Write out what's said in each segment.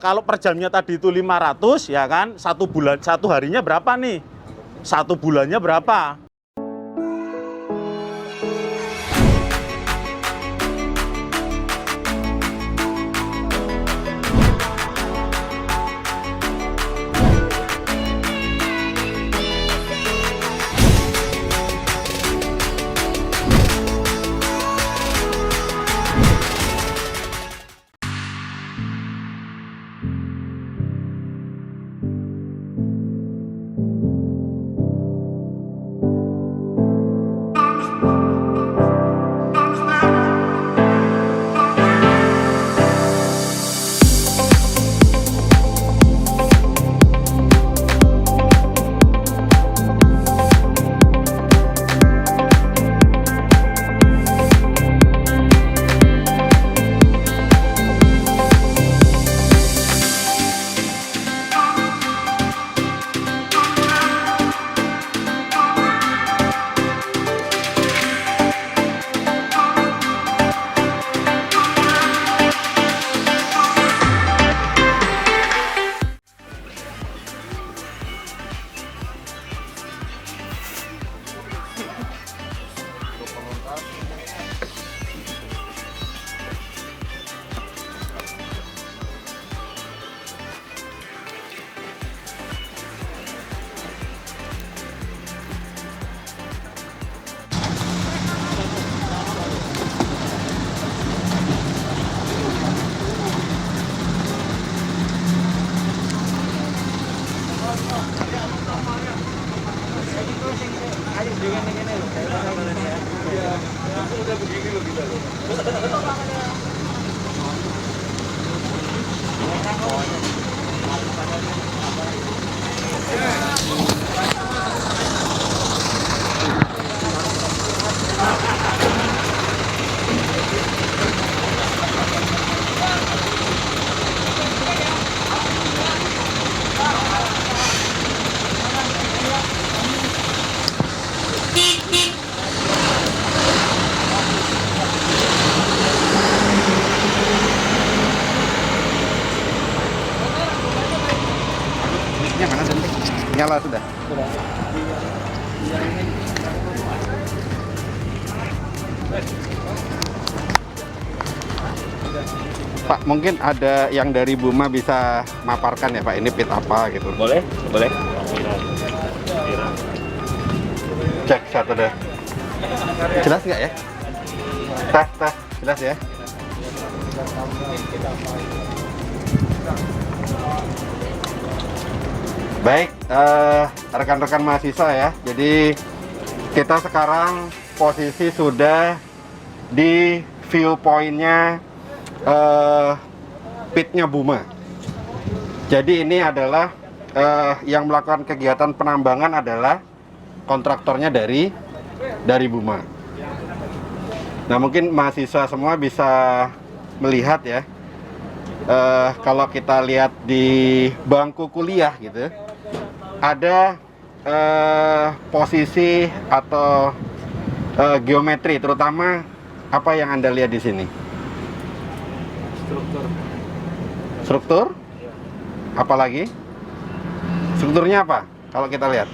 Kalau per jamnya tadi itu 500 ya kan, satu harinya berapa nih? Satu bulannya berapa? Mana tadi? Nyala sudah. Pak, mungkin ada yang dari Buma bisa maparkan ya Pak, ini pit apa gitu? Boleh, boleh. Cek satu deh. Jelas nggak ya? Tes, jelas ya? Baik, rekan-rekan mahasiswa ya. Jadi kita sekarang posisi sudah di viewpointnya pitnya Buma. Jadi ini adalah yang melakukan kegiatan penambangan adalah kontraktornya dari Buma. Nah mungkin mahasiswa semua bisa melihat ya. Kalau kita lihat di bangku kuliah gitu, ada posisi atau geometri, terutama apa yang Anda lihat di sini? Struktur? Apalagi? Strukturnya apa? Kalau kita lihat,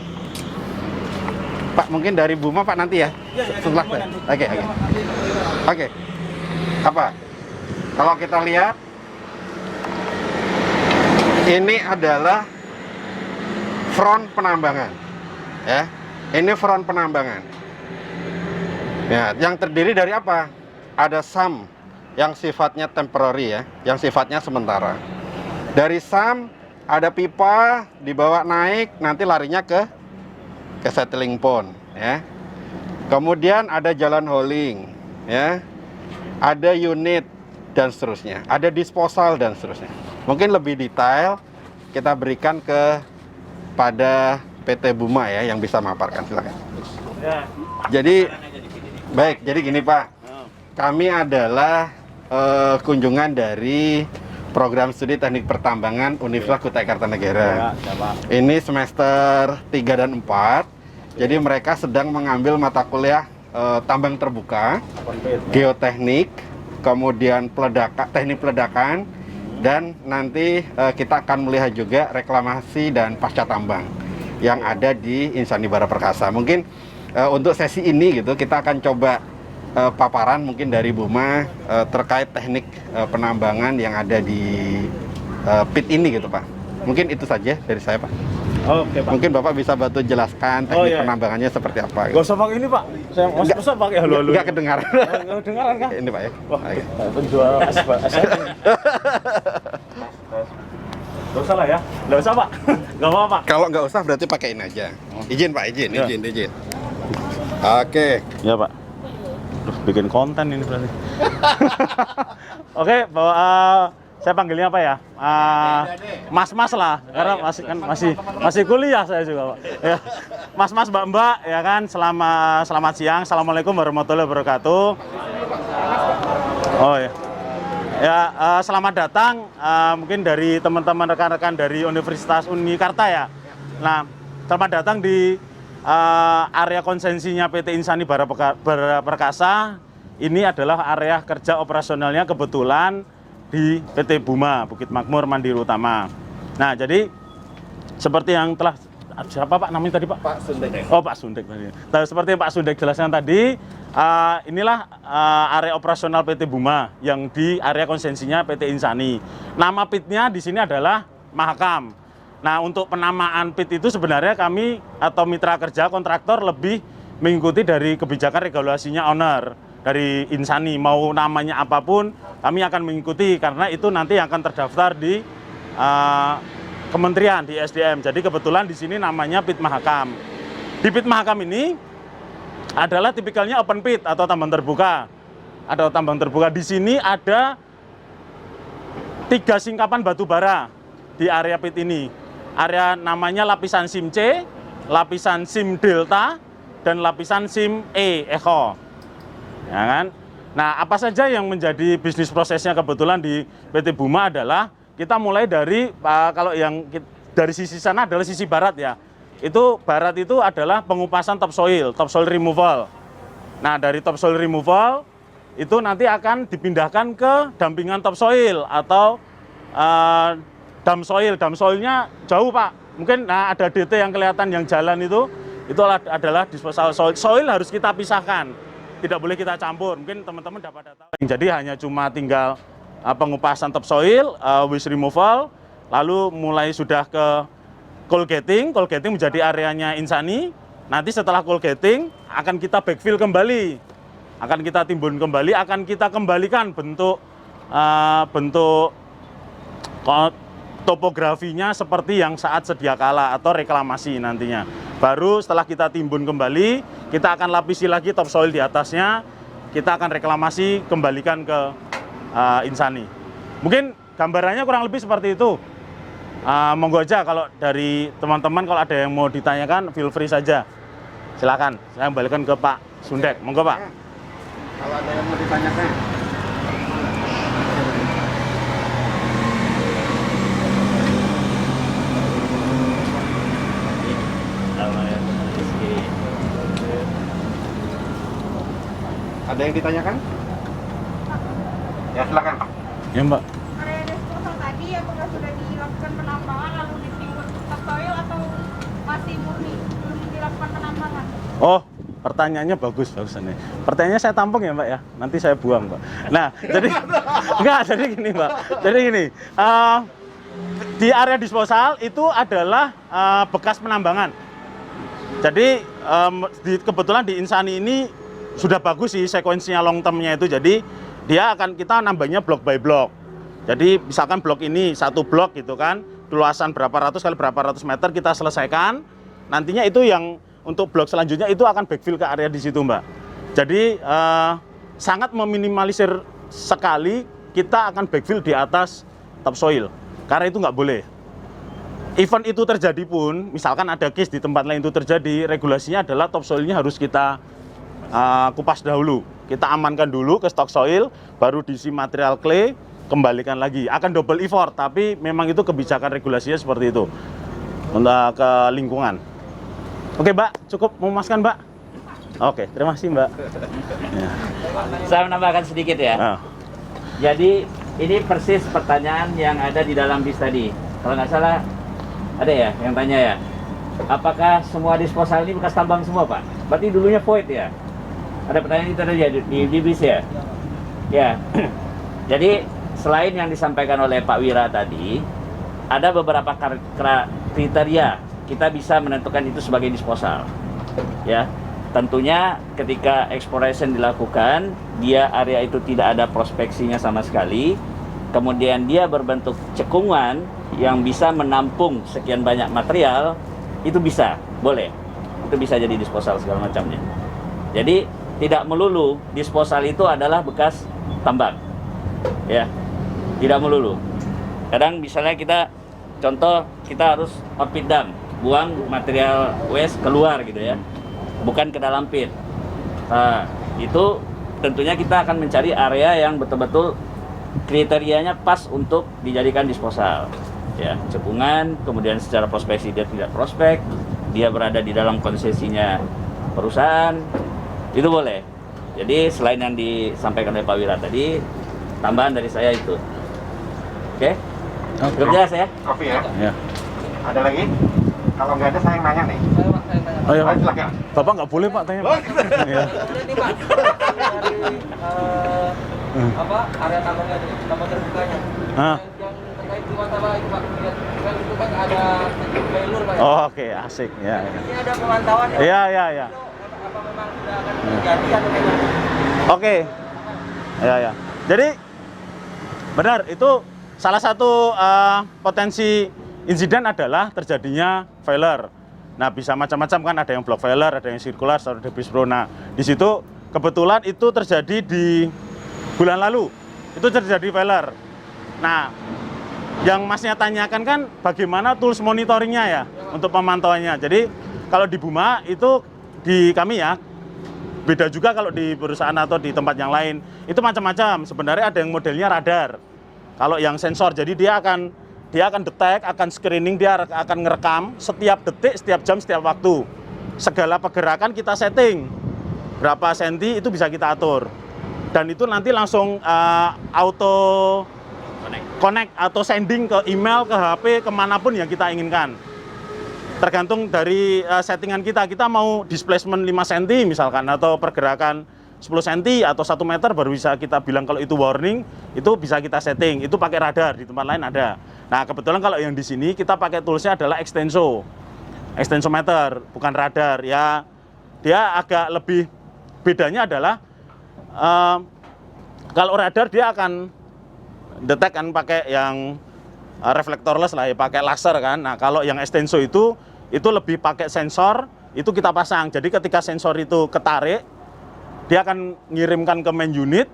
Pak, mungkin dari Buma Pak nanti ya? Setelah saya. Oke. Apa? Kalau kita lihat, ini adalah front penambangan, ya. Ini front penambangan. Ya, yang terdiri dari apa? Ada SAM yang sifatnya temporary ya, yang sifatnya sementara. Dari SAM ada pipa dibawa naik, nanti larinya ke settling pond, ya. Kemudian ada jalan hauling, ya. Ada unit dan seterusnya. Ada disposal dan seterusnya. Mungkin lebih detail kita berikan pada PT Buma ya yang bisa memaparkan, silakan. Jadi baik, jadi gini Pak, kami adalah kunjungan dari program studi teknik pertambangan Universitas Kutai Kartanegara. Ini semester 3 dan 4. Jadi mereka sedang mengambil mata kuliah tambang terbuka, geoteknik, kemudian teknik peledakan, Dan nanti kita akan melihat juga reklamasi dan pasca tambang yang ada di Insani Bara Perkasa. Mungkin untuk sesi ini gitu kita akan coba paparan mungkin dari Buma terkait teknik penambangan yang ada di pit ini gitu Pak. Mungkin itu saja dari saya Pak. Oke Pak. Mungkin Bapak bisa bantu jelaskan teknik penambangannya seperti apa. Gak usah pakai ini Pak. Saya nggak usah pakai halo-halo. Nggak kedengaran. Nggak kedengaran kan? Ini Pak ya. Wah, penjual asal. Gak usah lah ya. Gak usah Pak. Gak apa-apa Pak. Kalau nggak usah berarti pakai ini aja. Izin Pak, izin. Oke. Ya Pak. Duh, bikin konten ini berarti. Oke, saya panggilnya apa ya? Mas-mas lah, karena masih kuliah saya juga Pak. Ya. Mas-mas, mbak-mbak, ya kan. Selamat siang. Assalamualaikum warahmatullahi wabarakatuh. Oh ya. Ya, selamat datang mungkin dari teman-teman rekan-rekan dari Universitas Unikarta ya. Nah, selamat datang di area konsensinya PT Insani Bara Perkasa. Ini adalah area kerja operasionalnya kebetulan di PT Buma Bukit Makmur Mandiri Utama. Nah, jadi seperti yang telah siapa Pak namanya tadi Pak? Pak Sundek. Oh Pak Sundek tadi. Nah, seperti yang Pak Sundek jelaskan tadi, inilah area operasional PT Buma yang di area konsensinya PT Insani. Nama pitnya di sini adalah Mahakam. Nah, untuk penamaan pit itu sebenarnya kami atau mitra kerja kontraktor lebih mengikuti dari kebijakan regulasinya owner dari Insani. Mau namanya apapun kami akan mengikuti karena itu nanti akan terdaftar di kementerian di SDM. Jadi kebetulan di sini namanya pit Mahakam. Di pit Mahakam ini adalah tipikalnya open pit atau tambang terbuka. Ada tambang terbuka. Di sini ada 3 singkapan batu bara di area pit ini. Area namanya lapisan SIM C, lapisan SIM Delta, dan lapisan SIM E, Echo. Ya kan? Nah, apa saja yang menjadi bisnis prosesnya kebetulan di PT Buma adalah kita mulai dari kalau yang dari sisi sana adalah sisi barat ya. Itu barat itu adalah pengupasan topsoil removal. Nah, dari topsoil removal itu nanti akan dipindahkan ke dampingan topsoil atau dam soil. Dam soilnya jauh Pak. Mungkin ada DT yang kelihatan yang jalan itu adalah disposal soil. Soil harus kita pisahkan. Tidak boleh kita campur. Mungkin teman-teman dapat data. Jadi hanya cuma tinggal pengupasan topsoil, waste removal, lalu mulai sudah ke coal gating menjadi areanya Insani. Nanti setelah coal gating akan kita backfill kembali. Akan kita timbun kembali, akan kita kembalikan bentuk topografinya seperti yang saat sedia kala atau reklamasi nantinya. Baru setelah kita timbun kembali, kita akan lapisi lagi topsoil di atasnya, kita akan reklamasi kembalikan ke Insani. Mungkin gambarannya kurang lebih seperti itu. Monggo aja kalau dari teman-teman kalau ada yang mau ditanyakan, feel free saja. Silakan, saya kembalikan ke Pak Sundek. Monggo Pak. Kalau ada yang mau ditanyakan. Ada yang ditanyakan? Ya silakan Pak. Ya Mbak. Area disposal tadi apakah sudah dilakukan penambangan lalu ditimbun topsoil atau masih murni belum dilakukan penambangan? Oh, pertanyaannya bagus nih. Pertanyaannya saya tampung ya Mbak ya. Nanti saya buang Mbak. Nah, jadi jadi gini Mbak. Jadi gini, di area disposal itu adalah bekas penambangan. Jadi kebetulan di Insani ini sudah bagus sih sekuensinya long term-nya itu. Jadi dia akan kita nambahnya blok by blok. Jadi misalkan blok ini satu blok gitu kan, luasan berapa ratus kali berapa ratus meter kita selesaikan. Nantinya itu yang untuk blok selanjutnya itu akan backfill ke area di situ Mbak. Jadi sangat meminimalisir sekali kita akan backfill di atas topsoil. Karena itu nggak boleh. Event itu terjadi pun, misalkan ada case di tempat lain itu terjadi, regulasinya adalah topsoilnya harus kita kupas dahulu. Kita amankan dulu ke stok soil, baru diisi material clay, kembalikan lagi. Akan double effort, tapi memang itu kebijakan regulasinya seperti itu untuk ke lingkungan. Oke Mbak, cukup memuaskan Mbak? Oke, terima kasih Mbak. Ya. Saya menambahkan sedikit ya. Ah. Jadi ini persis pertanyaan yang ada di dalam bis tadi. Kalau nggak salah, ada ya yang tanya ya. Apakah semua disposal ini bekas tambang semua, Pak? Berarti dulunya void ya? Ada pertanyaan itu tadi ya di bis ya? Ya. Jadi selain yang disampaikan oleh Pak Wira tadi, ada beberapa kriteria kita bisa menentukan itu sebagai disposal. Ya. Tentunya ketika exploration dilakukan, dia area itu tidak ada prospeksinya sama sekali, kemudian dia berbentuk cekungan yang bisa menampung sekian banyak material, itu bisa, boleh. Itu bisa jadi disposal segala macamnya. Jadi tidak melulu disposal itu adalah bekas tambang. Ya. Tidak melulu. Kadang misalnya contoh kita harus output dump, buang material waste keluar gitu ya. Bukan ke dalam pit. Nah, itu tentunya kita akan mencari area yang betul-betul kriterianya pas untuk dijadikan disposal. Ya, cekungan, kemudian secara prospeksi dia tidak prospek, dia berada di dalam konsesinya perusahaan, itu boleh. Jadi selain yang disampaikan oleh Pak Wira tadi, tambahan dari saya itu. Oke? Cukup jelas ya? Kopi ya. Ya. Ada lagi? Kalau nggak ada saya yang nanya nih. Oh iya, Pak. Silakan. Bapak nggak boleh, Pak, tanya, Pak. Iya. Ini Pak, dari area tambang terbukanya. Ah. Yang terkait Primatama itu Pak, kan itu kan ada failure Pak. Oh, oke, asik. Ya. Ini ada pemantauan ya. Iya, iya, iya. Apa memang sudah akan terjadi atau bagaimana? Oke. Ya, ya. Jadi benar, itu salah satu potensi insiden adalah terjadinya failure. Nah, bisa macam-macam kan, ada yang block failure, ada yang circular, ada debris pro. Nah, di situ kebetulan itu terjadi di bulan lalu. Itu terjadi failure. Nah, yang Masnya tanyakan kan bagaimana tools monitoringnya ya untuk pemantauannya. Jadi kalau di Buma itu di kami ya, beda juga kalau di perusahaan atau di tempat yang lain. Itu macam-macam. Sebenarnya ada yang modelnya radar. Kalau yang sensor, jadi dia akan detect, akan screening, dia akan ngerekam setiap detik, setiap jam, setiap waktu. Segala pergerakan kita setting. Berapa senti itu bisa kita atur. Dan itu nanti langsung auto connect atau sending ke email, ke HP, kemanapun yang kita inginkan. Tergantung dari settingan kita mau displacement 5 cm misalkan, atau pergerakan 10 cm atau 1 meter baru bisa kita bilang kalau itu warning, itu bisa kita setting. Itu pakai radar, di tempat lain ada. Nah, kebetulan kalau yang di sini kita pakai toolsnya adalah extensometer, bukan radar. Ya, dia agak lebih, bedanya adalah kalau radar dia akan detect kan pakai yang reflectorless lah ya, pakai laser kan. Nah, kalau yang extenso itu lebih pakai sensor, itu kita pasang. Jadi ketika sensor itu ketarik, dia akan ngirimkan ke main unit,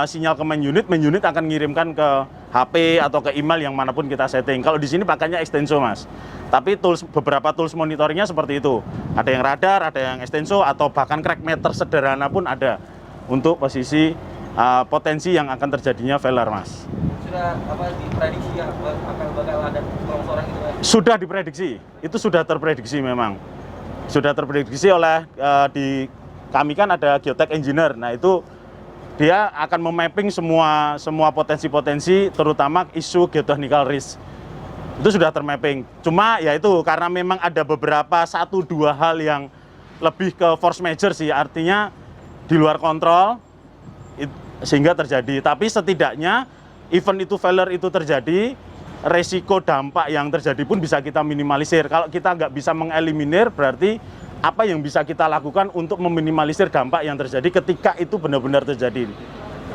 sinyal ke main unit akan ngirimkan ke HP atau ke email yang manapun kita setting. Kalau di sini pakainya extenso, Mas. Tapi beberapa tools monitoringnya seperti itu. Ada yang radar, ada yang extenso, atau bahkan crack meter sederhana pun ada untuk posisi potensi yang akan terjadinya failure, Mas. Sudah diprediksi ya bakal ada longsoran gitu ya? Sudah diprediksi, itu sudah terprediksi memang. Sudah terprediksi oleh kami kan ada geotech engineer. Nah, itu dia akan memapping semua potensi-potensi, terutama isu geotechnical risk. Itu sudah termapping. Cuma ya itu karena memang ada beberapa 1-2 hal yang lebih ke force major sih, artinya di luar kontrol sehingga terjadi. Tapi setidaknya event itu failure itu terjadi, resiko dampak yang terjadi pun bisa kita minimalisir. Kalau kita nggak bisa mengeliminir, berarti apa yang bisa kita lakukan untuk meminimalisir dampak yang terjadi ketika itu benar-benar terjadi.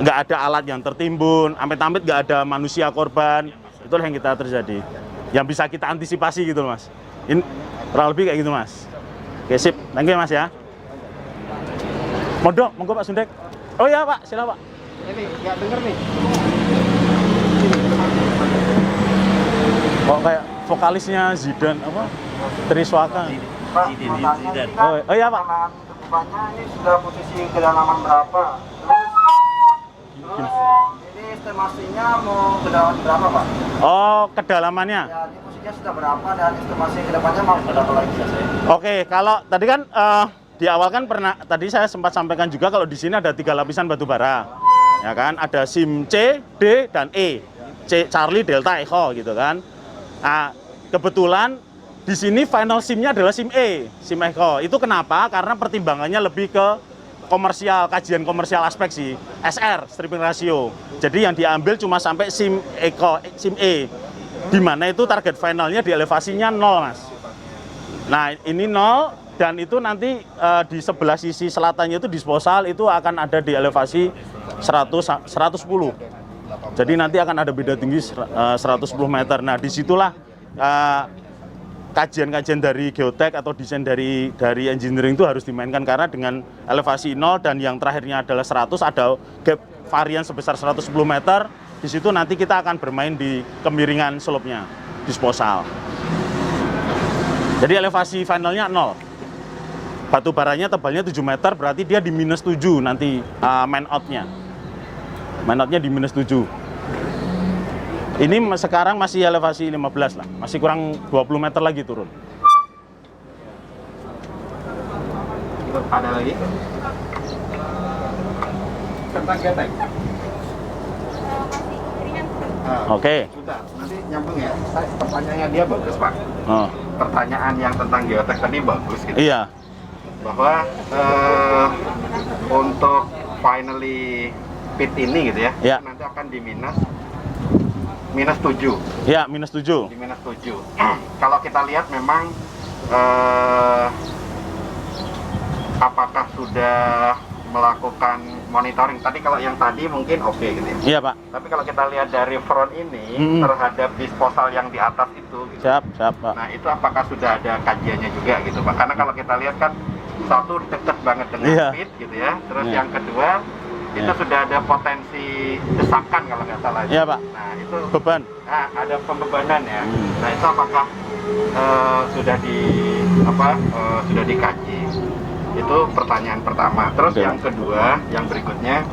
Nggak ada alat yang tertimbun, amit-amit nggak ada manusia korban, itulah yang kita terjadi. Yang bisa kita antisipasi gitu, Mas. Ini kurang lebih kayak gitu, Mas. Oke, sip. Thank you, Mas ya. Monggo Pak Sundek. Oh ya, Pak, silakan, Pak. Ini nggak denger nih. Kok kayak vokalisnya Zidan apa? Triswaka. Pak, Zidan. Oh iya, Pak. Kedalaman terbukanya ini sudah posisi kedalaman berapa? Terus ini estimasinya mau kedalaman berapa, Pak? Oh, kedalamannya. Ya, ini posisinya sudah berapa dan estimasi kedepannya mau berapa lagi? Oke, kalau tadi kan di awal kan tadi saya sempat sampaikan juga kalau di sini ada 3 lapisan batu bara. ya kan? Ada SIM C, D, dan E. C Charlie, Delta, Echo gitu kan. Nah, kebetulan di sini final SIM-nya adalah SIM E, SIM Echo. Itu kenapa? Karena pertimbangannya lebih ke komersial, kajian komersial aspek sih. SR, stripping ratio. Jadi yang diambil cuma sampai SIM Echo, SIM E. Di mana itu target finalnya di elevasinya 0, Mas. Nah, ini 0 dan itu nanti di sebelah sisi selatannya itu disposal itu akan ada di elevasi 110. Jadi nanti akan ada beda tinggi 110 meter. Nah, disitulah kajian-kajian dari geotek atau desain dari engineering itu harus dimainkan, karena dengan elevasi 0 dan yang terakhirnya adalah 100, ada gap varian sebesar 110 meter. Di situ nanti kita akan bermain di kemiringan slope-nya, disposal. Jadi elevasi finalnya 0. Batu baranya tebalnya 7 meter, berarti dia di -7 nanti main out-nya. Main out-nya di -7. Ini sekarang masih elevasi 15 lah, masih kurang 20 meter lagi turun. Ada lagi? Tentang geotek. Masih ringan. Oke. Sudah, nanti nyambung ya. Pertanyaannya dia bagus, Pak. Oh, Pertanyaan yang tentang geotek tadi bagus gitu. iya. Bahwa untuk finally pit ini gitu ya, Ya. nanti akan di -7. Ya, -7. Di -7. Kalau kita lihat memang apakah sudah melakukan monitoring? Tadi kalau yang tadi mungkin oke gitu ya. Iya, Pak. Tapi kalau kita lihat dari front ini terhadap disposal yang di atas itu gitu. Siap, Pak. Nah, itu apakah sudah ada kajiannya juga gitu, Pak? Karena kalau kita lihat kan satu dekat banget dengan Iya. pit gitu ya. Terus Iya. yang kedua itu Iya. sudah ada potensi desakan kalau nggak salah. Iya, Pak. Nah, itu Beban. ada pembebanan ya. Nah, itu apakah sudah sudah dikaji? Itu pertanyaan pertama. Terus Oke. yang kedua, yang berikutnya,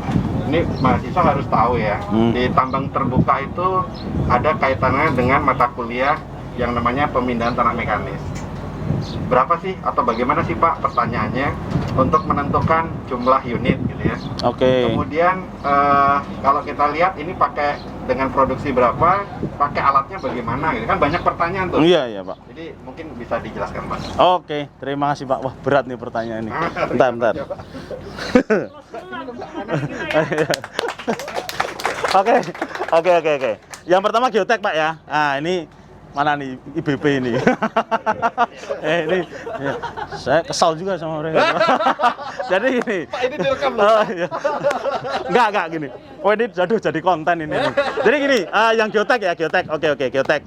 ini mahasiswa harus tahu ya, di tambang terbuka itu ada kaitannya dengan mata kuliah yang namanya pemindahan tanah mekanis. Berapa sih atau bagaimana sih, Pak, pertanyaannya untuk menentukan jumlah unit gitu ya. Oke. Kemudian kalau kita lihat ini pakai dengan produksi berapa, pakai alatnya bagaimana gitu kan, banyak pertanyaan tuh. Iya, Pak. Jadi mungkin bisa dijelaskan, Pak. Oke, terima kasih, Pak. Wah, berat nih pertanyaan ini. Bentar. Oke. Yang pertama geotek, Pak ya. Nah, ini mana nih IBP ini? Ini ya, saya kesal juga sama mereka. Jadi ini. Pak, ini direkam loh. Oh, iya. Enggak gini. Oh, ini jadi konten ini. Jadi gini, yang geotek ya, geotek. Oke, geotek.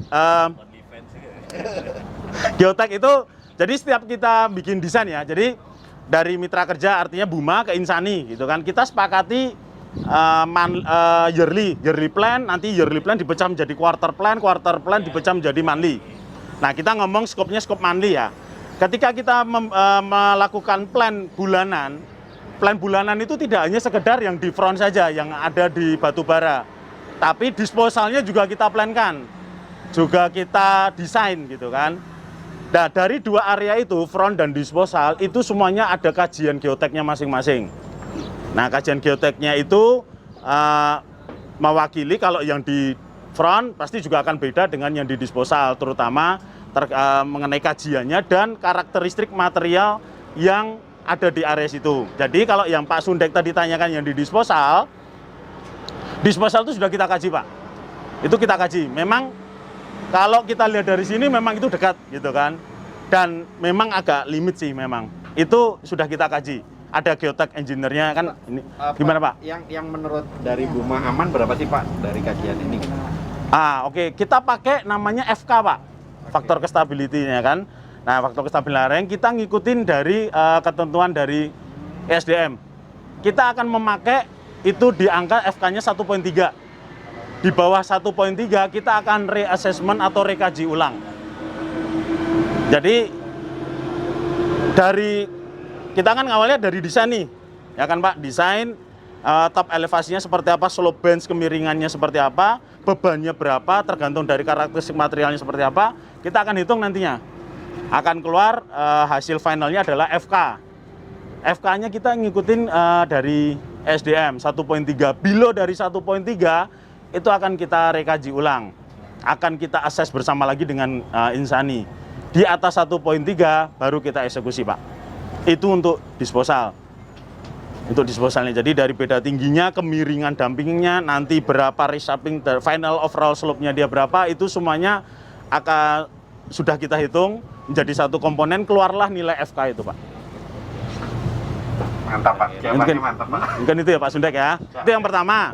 Geotek itu jadi setiap kita bikin desain ya. Jadi dari mitra kerja artinya Buma ke Insani gitu kan. Kita sepakati yearly plan, nanti yearly plan dipecah menjadi quarter plan dipecah menjadi monthly. Nah, kita ngomong skopnya skop monthly ya. Ketika kita melakukan plan bulanan itu tidak hanya sekedar yang di front saja, yang ada di batubara. Tapi disposalnya juga kita plankan, juga kita desain gitu kan. Nah, dari dua area itu, front dan disposal, itu semuanya ada kajian geoteknya masing-masing. Nah, kajian geoteknya itu mewakili kalau yang di front pasti juga akan beda dengan yang di disposal, terutama mengenai kajiannya dan karakteristik material yang ada di area situ. Jadi kalau yang Pak Sundek tadi tanyakan yang di disposal itu sudah kita kaji, Pak. Itu kita kaji. Memang kalau kita lihat dari sini memang itu dekat gitu kan. Dan memang agak limit sih memang. Itu sudah kita kaji. Ada geotek engineer-nya kan ini. Gimana, Pak? Yang menurut dari Buma aman berapa sih, Pak, dari kajian ini? Oke. Kita pakai namanya FK, Pak. Faktor kestability-nya kan. Nah, faktor kestabilan kita ngikutin dari ketentuan dari ESDM. Kita akan memakai itu di angka FK-nya 1.3. Di bawah 1.3 kita akan reassessment atau rekaji ulang. Jadi kita kan awalnya dari desain nih, ya kan, Pak? Desain top elevasinya seperti apa, slope bench kemiringannya seperti apa, bebannya berapa, tergantung dari karakteristik materialnya seperti apa. Kita akan hitung nantinya. Akan keluar hasil finalnya adalah FK. FK-nya kita ngikutin dari SDM 1.3. Bila dari 1.3 itu akan kita rekaji ulang. Akan kita assess bersama lagi dengan Insani. Di atas 1.3 baru kita eksekusi, Pak. Itu untuk disposal. Untuk disposalnya. Jadi dari beda tingginya, kemiringan dampingnya, nanti berapa reshaping, final overall slope-nya dia berapa, itu semuanya akan sudah kita hitung menjadi satu komponen, keluarlah nilai FK itu, Pak. Mantap, Pak. Jawabannya mantap, Pak. Mungkin itu ya, Pak Sundek ya. Itu yang pertama.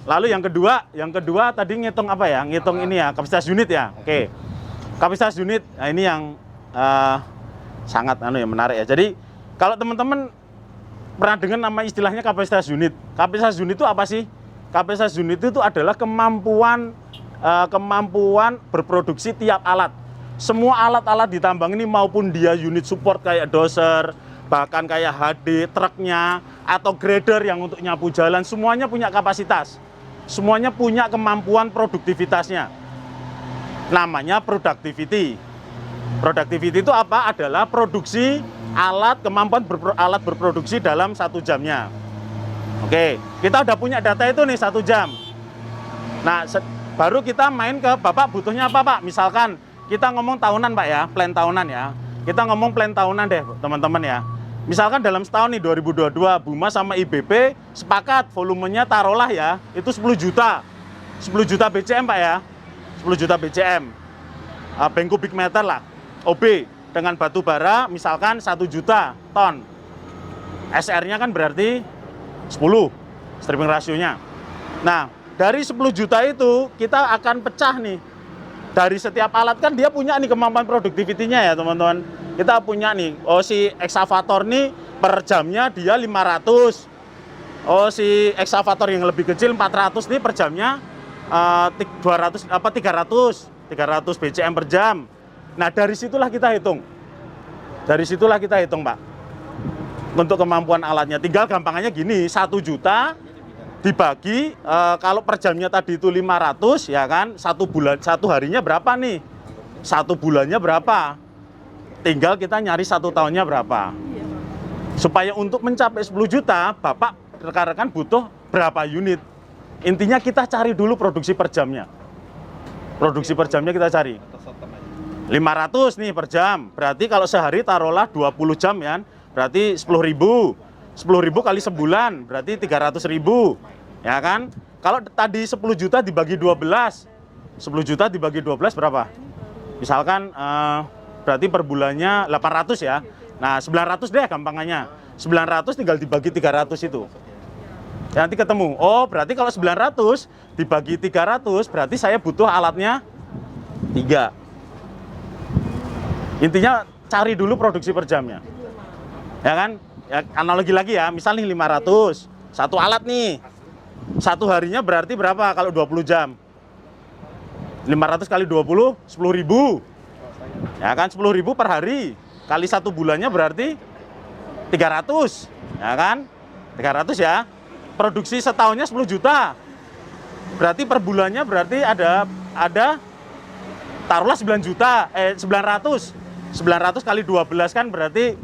Lalu yang kedua tadi ngitung apa ya? Ngitung ini ya, kapasitas unit ya. Oke. Kapasitas unit, nah ini yang sangat menarik ya. Jadi kalau teman-teman pernah dengar nama istilahnya kapasitas unit. Kapasitas unit itu apa sih? Kapasitas unit itu adalah kemampuan berproduksi tiap alat. Semua alat-alat di tambang ini maupun dia unit support kayak dozer, bahkan kayak HD, truknya, atau grader yang untuk nyapu jalan, semuanya punya kapasitas. Semuanya punya kemampuan produktivitasnya. Namanya productivity. Productivity itu apa? Adalah produksi alat, kemampuan alat berproduksi dalam 1 jamnya. Oke, kita udah punya data itu nih 1 jam. Nah, baru kita main ke Bapak butuhnya apa, Pak? Misalkan kita ngomong tahunan, Pak ya, plan tahunan ya. Kita ngomong plan tahunan deh, teman-teman ya. Misalkan dalam setahun nih 2022, Buma sama IBP sepakat volumenya taruhlah ya, itu 10 juta. 10 juta BCM, Pak ya. 10 juta BCM. Bank kubik meter lah. OB dengan batu bara misalkan 1 juta ton. SR-nya kan berarti 10 stripping rasionya. Nah, dari 10 juta itu kita akan pecah nih. Dari setiap alat kan dia punya nih kemampuan produktivitinya ya, teman-teman. Kita punya nih, oh si eksavator nih per jamnya dia 500. Oh si eksavator yang lebih kecil 400 nih per jamnya 300 BCM per jam. Nah, dari situlah kita hitung. Dari situlah kita hitung, Pak. Untuk kemampuan alatnya. Tinggal gampangannya gini, 1 juta dibagi kalau per jamnya tadi itu 500 ya kan, 1 harinya berapa nih? 1 bulannya berapa? Tinggal kita nyari 1 tahunnya berapa. Supaya untuk mencapai 10 juta, Bapak rekan-rekan butuh berapa unit? Intinya kita cari dulu produksi per jamnya. Produksi per jamnya kita cari. 500 nih per jam. Berarti kalau sehari taruhlah 20 jam ya. Berarti 10.000. 10.000 kali sebulan berarti 300.000. Ya kan? Kalau tadi 10 juta dibagi 12. 10 juta dibagi 12 berapa? Misalkan berarti per bulannya 800 ya. Nah, 900 deh gampangannya. 900 tinggal dibagi 300 itu. Ya, nanti ketemu. Oh, berarti kalau 900 dibagi 300 berarti saya butuh alatnya 3. Intinya cari dulu produksi per jamnya. Ya kan? Ya, analogi lagi ya, misal nih 500, 1 alat nih. 1 harinya berarti berapa kalau 20 jam? 500 kali 20, 10.000. Ya kan, 10.000 per hari. Kali 1 bulannya berarti 300. Ya kan? 300 ya. Produksi setahunnya 10 juta. Berarti per bulannya berarti ada taruhlah 9 juta, 900. 900 kali 12 kan berarti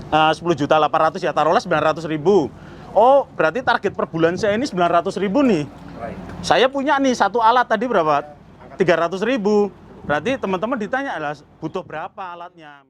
10 juta 800 ya, taruhlah 900.000. Oh, berarti target per bulan saya ini 900.000 nih. Saya punya nih 1 alat tadi berapa? 300.000. Berarti teman-teman ditanya butuh berapa alatnya.